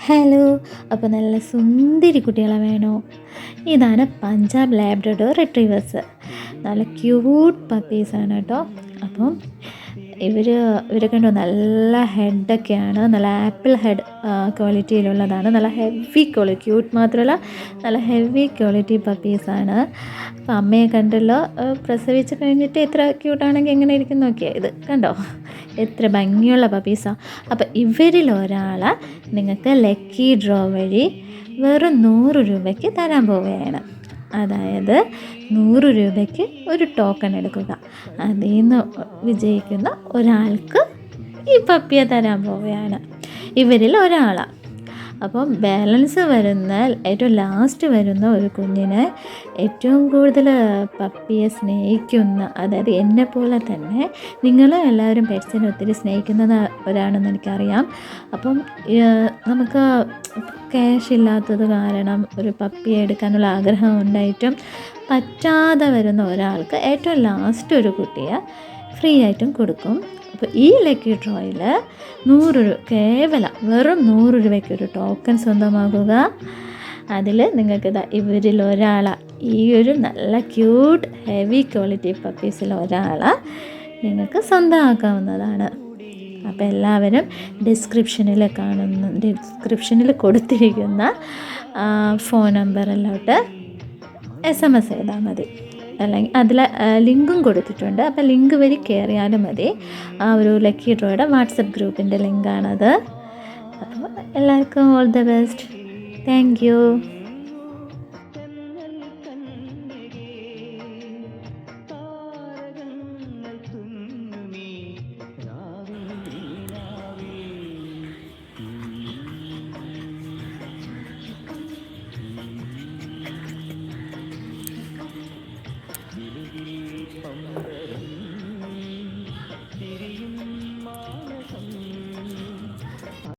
Hello, അപ്പോൾ നല്ല സുന്ദരി കുട്ടികളെ വേണോ? ഇതാണ് പഞ്ചാബ് ലാബ്രഡോർ റിട്രീവേഴ്സ്. നല്ല ക്യൂട്ട് പപ്പീസാണ് കേട്ടോ. അപ്പം ഇവരെ കണ്ടോ, നല്ല ഹെഡൊക്കെയാണ്, നല്ല ആപ്പിൾ ഹെഡ് ക്വാളിറ്റിയിലുള്ളതാണ്. നല്ല ഹെവി ക്വാളിറ്റി, ക്യൂട്ട് മാത്രമല്ല നല്ല ഹെവി ക്വാളിറ്റി പപ്പീസാണ്. അപ്പോൾ അമ്മയെ കണ്ടല്ലോ, പ്രസവിച്ച് കഴിഞ്ഞിട്ട് എത്ര ക്യൂട്ടാണെങ്കിൽ എങ്ങനെ ഇരിക്കും നോക്കിയാൽ. ഇത് കണ്ടോ, എത്ര ഭംഗിയുള്ള പപ്പീസാണ്. അപ്പോൾ ഇവരിൽ ഒരാളെ നിങ്ങൾക്ക് ലക്കി ഡ്രോ വഴി വെറും 100 രൂപയ്ക്ക് തരാൻ പോവുകയാണ്. അതായത് 100 രൂപയ്ക്ക് ഒരു ടോക്കൺ എടുക്കുക. അതിൽ നിന്ന് വിജയിക്കുന്ന ഒരാൾക്ക് ഈ പപ്പിയെ തരാൻ പോവുകയാണ്. ഇവരിൽ ഒരാളാണ്. അപ്പം ബാലൻസ് വരുന്ന ഏറ്റവും ലാസ്റ്റ് വരുന്ന ഒരു കുഞ്ഞിനെ ഏറ്റവും കൂടുതൽ പപ്പിയെ സ്നേഹിക്കുന്ന, അതായത് എന്നെപ്പോലെ തന്നെ നിങ്ങൾ എല്ലാവരും പെറ്റ്സിനെ ഒത്തിരി സ്നേഹിക്കുന്നവരാണെന്ന് എനിക്കറിയാം. അപ്പം നമുക്ക് ക്യാഷ് ഇല്ലാത്തത് കാരണം ഒരു പപ്പിയെ എടുക്കാനുള്ള ആഗ്രഹം ഉണ്ടായിട്ടും പറ്റാതെ വരുന്ന ഒരാൾക്ക് ഏറ്റവും ലാസ്റ്റ് ഒരു കുട്ടിയെ ഫ്രീ ആയിട്ടും കൊടുക്കും. അപ്പോൾ ഈ ലക്കി ഡ്രോയിൽ 100 രൂപ, കേവലം വെറും 100 രൂപയ്ക്ക് ഒരു ടോക്കൺ സ്വന്തമാക്കുക. അതിൽ നിങ്ങൾക്ക് ഇവരിൽ ഒരാളെ, ഈ ഒരു നല്ല ക്യൂട്ട് ഹെവി ക്വാളിറ്റി പപ്പീസിൽ ഒരാളെ നിങ്ങൾക്ക് സ്വന്തമാക്കാവുന്നതാണ്. അപ്പോൾ എല്ലാവരും ഡിസ്ക്രിപ്ഷനിൽ കൊടുത്തിരിക്കുന്ന ഫോൺ നമ്പറിലോട്ട് SMS ചെയ്താൽ മതി. അല്ലെങ്കിൽ അതിൽ ലിങ്കും കൊടുത്തിട്ടുണ്ട്. അപ്പോൾ ലിങ്ക് വഴി കയറിയാലും മതി. ആ ഒരു ലക്കി ഡ്രോയുടെ വാട്സപ്പ് ഗ്രൂപ്പിൻ്റെ ലിങ്കാണത്. അപ്പോൾ എല്ലാവർക്കും all the best. Thank you.